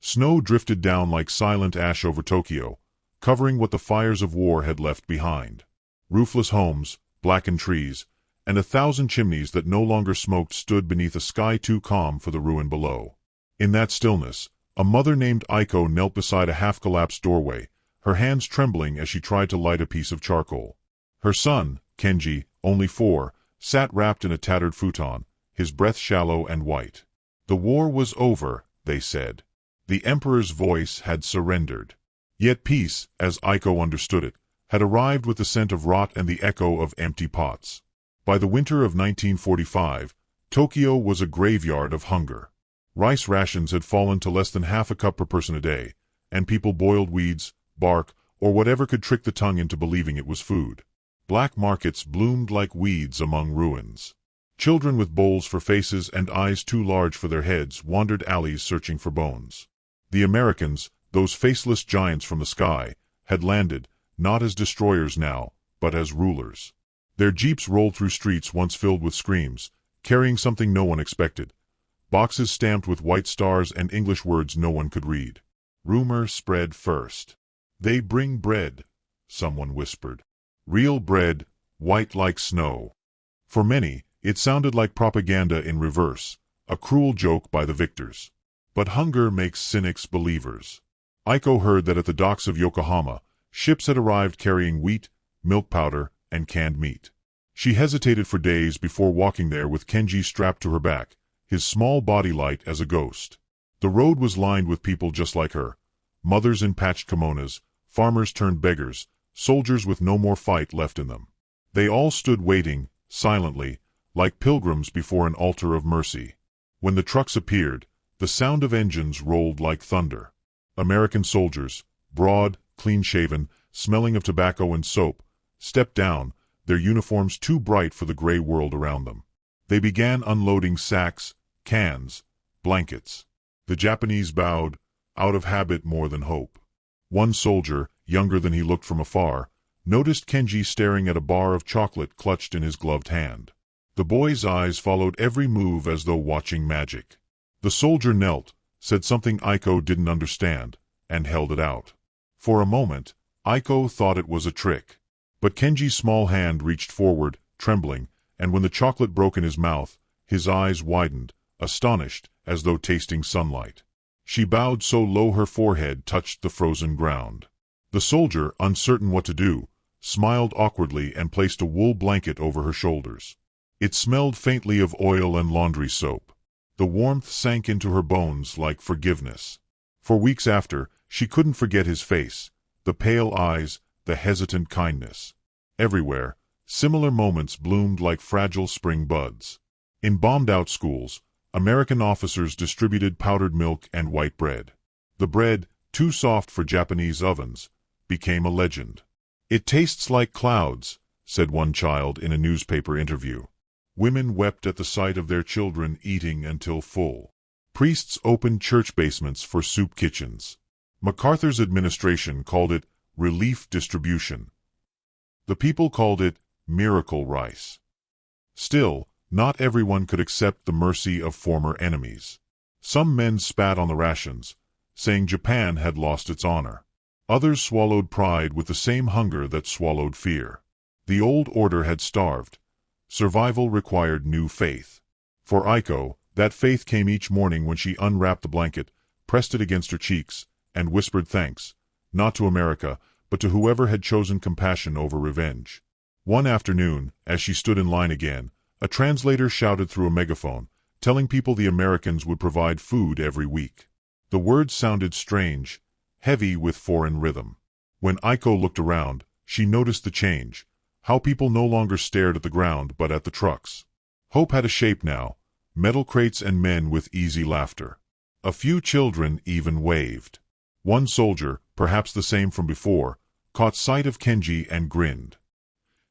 Snow drifted down like silent ash over Tokyo, covering what the fires of war had left behind. Roofless homes, blackened trees, and 1,000 chimneys that no longer smoked stood beneath a sky too calm for the ruin below. In that stillness, a mother named Aiko knelt beside a half-collapsed doorway, her hands trembling as she tried to light a piece of charcoal. Her son, Kenji, only 4, sat wrapped in a tattered futon, his breath shallow and white. The war was over, they said. The emperor's voice had surrendered. Yet peace, as Aiko understood it, had arrived with the scent of rot and the echo of empty pots. By the winter of 1945, Tokyo was a graveyard of hunger. Rice rations had fallen to less than half a cup per person a day, and people boiled weeds, bark, or whatever could trick the tongue into believing it was food. Black markets bloomed like weeds among ruins. Children with bowls for faces and eyes too large for their heads wandered alleys searching for bones. The Americans, those faceless giants from the sky, had landed, not as destroyers now, but as rulers. Their jeeps rolled through streets once filled with screams, carrying something no one expected. Boxes stamped with white stars and English words no one could read. Rumor spread first. "They bring bread," someone whispered. "Real bread, white like snow." For many, it sounded like propaganda in reverse, a cruel joke by the victors. But hunger makes cynics believers. Aiko heard that at the docks of Yokohama, ships had arrived carrying wheat, milk powder, and canned meat. She hesitated for days before walking there with Kenji strapped to her back, his small body light as a ghost. The road was lined with people just like her, mothers in patched kimonos, farmers turned beggars, soldiers with no more fight left in them. They all stood waiting, silently, like pilgrims before an altar of mercy. When the trucks appeared, the sound of engines rolled like thunder. American soldiers, broad, clean-shaven, smelling of tobacco and soap, stepped down, their uniforms too bright for the gray world around them. They began unloading sacks, cans, blankets. The Japanese bowed, out of habit more than hope. One soldier, younger than he looked from afar, noticed Kenji staring at a bar of chocolate clutched in his gloved hand. The boy's eyes followed every move as though watching magic. The soldier knelt, said something Aiko didn't understand, and held it out. For a moment, Aiko thought it was a trick. But Kenji's small hand reached forward, trembling, and when the chocolate broke in his mouth, his eyes widened, astonished, as though tasting sunlight. She bowed so low her forehead touched the frozen ground. The soldier, uncertain what to do, smiled awkwardly and placed a wool blanket over her shoulders. It smelled faintly of oil and laundry soap. The warmth sank into her bones like forgiveness. For weeks after, she couldn't forget his face, the pale eyes, the hesitant kindness. Everywhere, similar moments bloomed like fragile spring buds. In bombed-out schools, American officers distributed powdered milk and white bread. The bread, too soft for Japanese ovens, became a legend. "It tastes like clouds," said one child in a newspaper interview. Women wept at the sight of their children eating until full. Priests opened church basements for soup kitchens. MacArthur's administration called it relief distribution. The people called it miracle rice. Still, not everyone could accept the mercy of former enemies. Some men spat on the rations, saying Japan had lost its honor. Others swallowed pride with the same hunger that swallowed fear. The old order had starved. Survival required new faith. For Aiko, that faith came each morning when she unwrapped the blanket, pressed it against her cheeks, and whispered thanks, not to America, but to whoever had chosen compassion over revenge. One afternoon, as she stood in line again, a translator shouted through a megaphone, telling people the Americans would provide food every week. The words sounded strange, heavy with foreign rhythm. When Aiko looked around, she noticed the change, how people no longer stared at the ground but at the trucks. Hope had a shape now, metal crates and men with easy laughter. A few children even waved. One soldier, perhaps the same from before, caught sight of Kenji and grinned.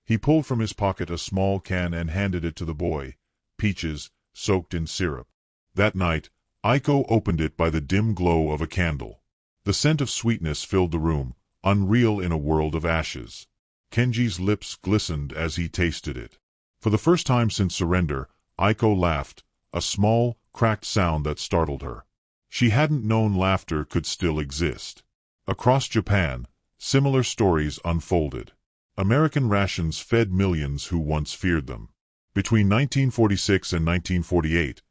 He pulled from his pocket a small can and handed it to the boy, peaches, soaked in syrup. That night, Aiko opened it by the dim glow of a candle. The scent of sweetness filled the room, unreal in a world of ashes. Kenji's lips glistened as he tasted it. For the first time since surrender, Aiko laughed, a small, cracked sound that startled her. She hadn't known laughter could still exist. Across Japan, similar stories unfolded. American rations fed millions who once feared them. Between 1946 and 1948,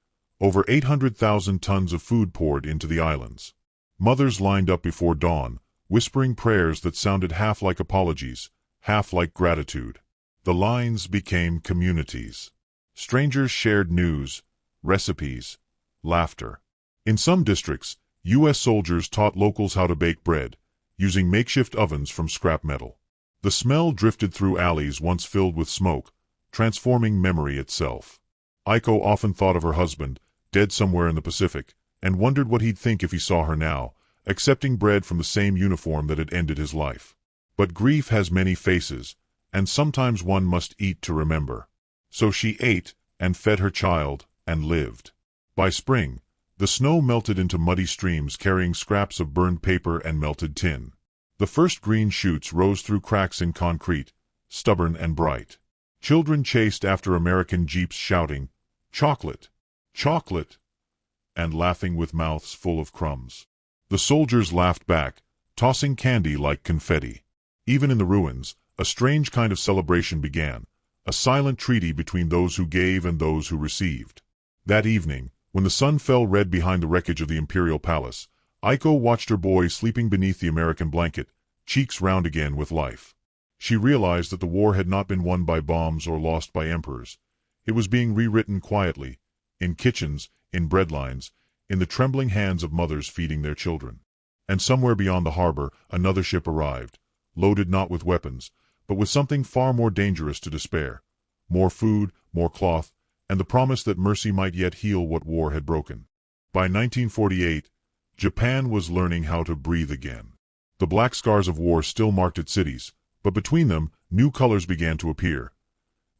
over 800,000 tons of food poured into the islands. Mothers lined up before dawn, whispering prayers that sounded half like apologies, half like gratitude. The lines became communities. Strangers shared news, recipes, laughter. In some districts, U.S. soldiers taught locals how to bake bread, using makeshift ovens from scrap metal. The smell drifted through alleys once filled with smoke, transforming memory itself. Aiko often thought of her husband, dead somewhere in the Pacific, and wondered what he'd think if he saw her now, accepting bread from the same uniform that had ended his life. But grief has many faces, and sometimes one must eat to remember. So she ate, and fed her child, and lived. By spring, the snow melted into muddy streams carrying scraps of burned paper and melted tin. The first green shoots rose through cracks in concrete, stubborn and bright. Children chased after American jeeps shouting, "Chocolate! Chocolate!" and laughing with mouths full of crumbs. The soldiers laughed back, tossing candy like confetti. Even in the ruins, a strange kind of celebration began, a silent treaty between those who gave and those who received. That evening, when the sun fell red behind the wreckage of the Imperial Palace, Aiko watched her boy sleeping beneath the American blanket, cheeks round again with life. She realized that the war had not been won by bombs or lost by emperors. It was being rewritten quietly, in kitchens, in breadlines, in the trembling hands of mothers feeding their children. And somewhere beyond the harbor, another ship arrived, loaded not with weapons, but with something far more dangerous to despair. More food, more cloth, and the promise that mercy might yet heal what war had broken. By 1948, Japan was learning how to breathe again. The black scars of war still marked its cities, but between them, new colors began to appear.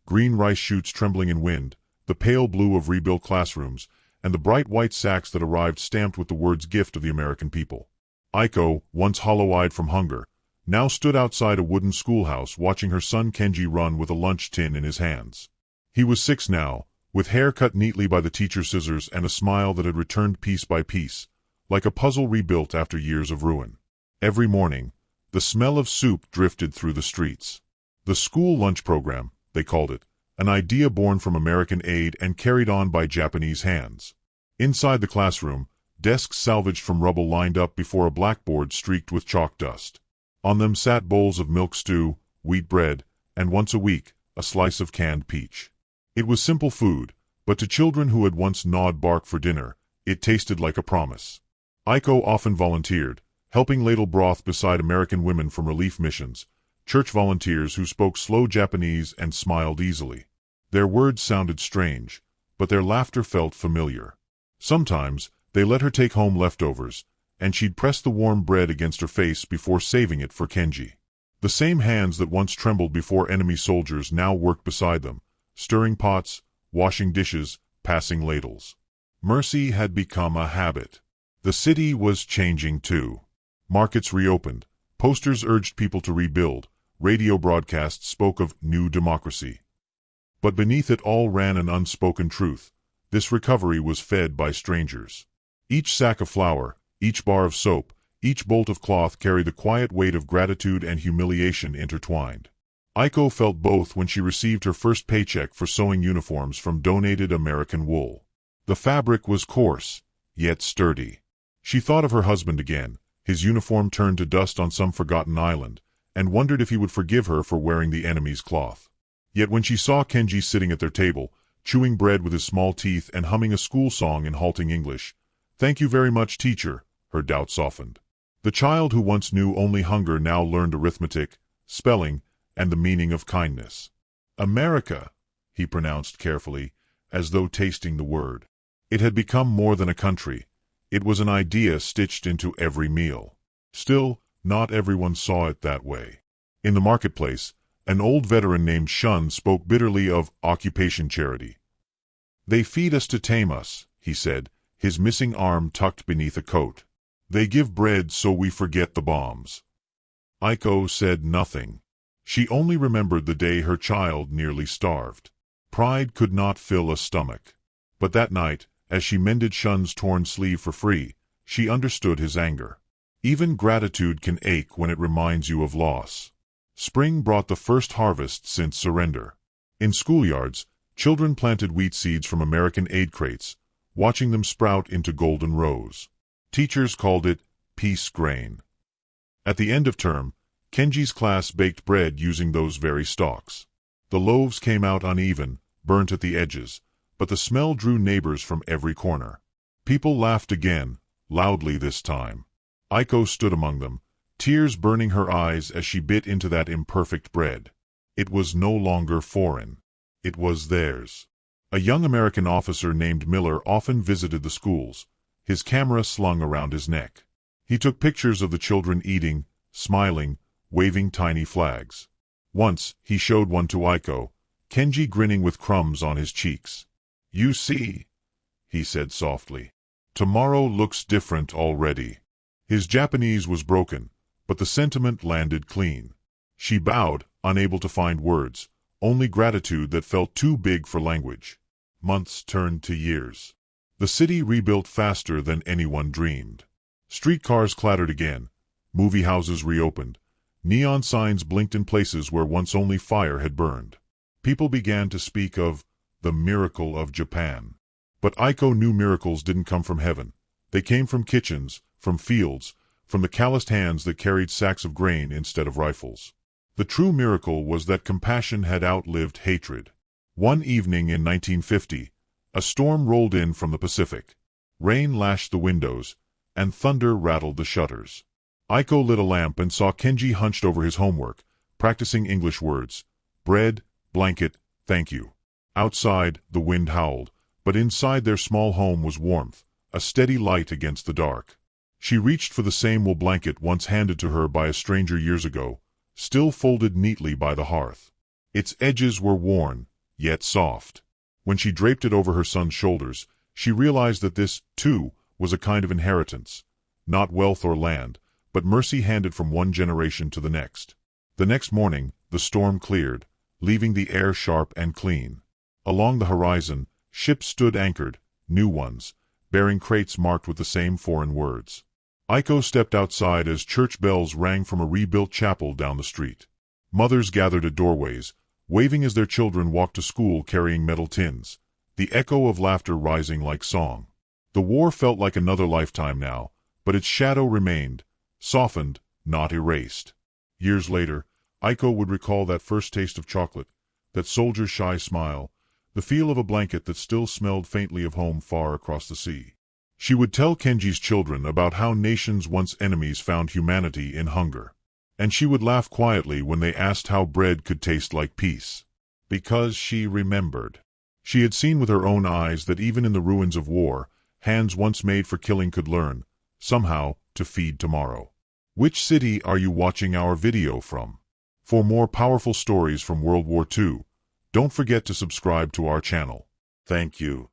Green rice shoots trembling in wind, the pale blue of rebuilt classrooms, and the bright white sacks that arrived stamped with the words "gift of the American people." Aiko, once hollow-eyed from hunger, now stood outside a wooden schoolhouse watching her son Kenji run with a lunch tin in his hands. He was 6 now, with hair cut neatly by the teacher's scissors and a smile that had returned piece by piece, like a puzzle rebuilt after years of ruin. Every morning, the smell of soup drifted through the streets. The school lunch program, they called it, an idea born from American aid and carried on by Japanese hands. Inside the classroom, desks salvaged from rubble lined up before a blackboard streaked with chalk dust. On them sat bowls of milk stew, wheat bread, and once a week, a slice of canned peach. It was simple food, but to children who had once gnawed bark for dinner, it tasted like a promise. Aiko often volunteered, helping ladle broth beside American women from relief missions, church volunteers who spoke slow Japanese and smiled easily. Their words sounded strange, but their laughter felt familiar. Sometimes, they let her take home leftovers, and she'd press the warm bread against her face before saving it for Kenji. The same hands that once trembled before enemy soldiers now worked beside them, stirring pots, washing dishes, passing ladles. Mercy had become a habit. The city was changing too. Markets reopened, posters urged people to rebuild, radio broadcasts spoke of new democracy. But beneath it all ran an unspoken truth. This recovery was fed by strangers. Each sack of flour, each bar of soap, each bolt of cloth carried the quiet weight of gratitude and humiliation intertwined. Aiko felt both when she received her first paycheck for sewing uniforms from donated American wool. The fabric was coarse, yet sturdy. She thought of her husband again, his uniform turned to dust on some forgotten island, and wondered if he would forgive her for wearing the enemy's cloth. Yet when she saw Kenji sitting at their table, chewing bread with his small teeth and humming a school song in halting English, "Thank you very much, teacher," her doubt softened. The child who once knew only hunger now learned arithmetic, spelling, and the meaning of kindness. "America," he pronounced carefully, as though tasting the word. It had become more than a country. It was an idea stitched into every meal. Still, not everyone saw it that way. In the marketplace, an old veteran named Shun spoke bitterly of occupation charity. "They feed us to tame us," he said, his missing arm tucked beneath a coat. "They give bread so we forget the bombs." Aiko said nothing. She only remembered the day her child nearly starved. Pride could not fill a stomach. But that night, as she mended Shun's torn sleeve for free, she understood his anger. Even gratitude can ache when it reminds you of loss. Spring brought the first harvest since surrender. In schoolyards, children planted wheat seeds from American aid crates, watching them sprout into golden rows. Teachers called it peace grain. At the end of term, Kenji's class baked bread using those very stalks. The loaves came out uneven, burnt at the edges, but the smell drew neighbors from every corner. People laughed again, loudly this time. Aiko stood among them, tears burning her eyes as she bit into that imperfect bread. It was no longer foreign. It was theirs. A young American officer named Miller often visited the schools, his camera slung around his neck. He took pictures of the children eating, smiling, waving tiny flags. Once, he showed one to Aiko, Kenji grinning with crumbs on his cheeks. "You see," he said softly. "Tomorrow looks different already." His Japanese was broken, but the sentiment landed clean. She bowed, unable to find words, only gratitude that felt too big for language. Months turned to years. The city rebuilt faster than anyone dreamed. Streetcars clattered again, movie houses reopened, neon signs blinked in places where once only fire had burned. People began to speak of the miracle of Japan. But Aiko knew miracles didn't come from heaven. They came from kitchens, from fields, from the calloused hands that carried sacks of grain instead of rifles. The true miracle was that compassion had outlived hatred. One evening in 1950, a storm rolled in from the Pacific. Rain lashed the windows, and thunder rattled the shutters. Aiko lit a lamp and saw Kenji hunched over his homework, practicing English words. Bread, blanket, thank you. Outside, the wind howled, but inside their small home was warmth, a steady light against the dark. She reached for the same wool blanket once handed to her by a stranger years ago, still folded neatly by the hearth. Its edges were worn, yet soft. When she draped it over her son's shoulders, she realized that this, too, was a kind of inheritance. Not wealth or land, but mercy handed from one generation to the next. The next morning, the storm cleared, leaving the air sharp and clean. Along the horizon, ships stood anchored, new ones, bearing crates marked with the same foreign words. Aiko stepped outside as church bells rang from a rebuilt chapel down the street. Mothers gathered at doorways, waving as their children walked to school carrying metal tins, the echo of laughter rising like song. The war felt like another lifetime now, but its shadow remained, softened, not erased. Years later, Aiko would recall that first taste of chocolate, that soldier's shy smile, the feel of a blanket that still smelled faintly of home far across the sea. She would tell Kenji's children about how nations once enemies found humanity in hunger. And she would laugh quietly when they asked how bread could taste like peace. Because she remembered. She had seen with her own eyes that even in the ruins of war, hands once made for killing could learn, somehow, to feed tomorrow. Which city are you watching our video from? For more powerful stories from World War II, don't forget to subscribe to our channel. Thank you.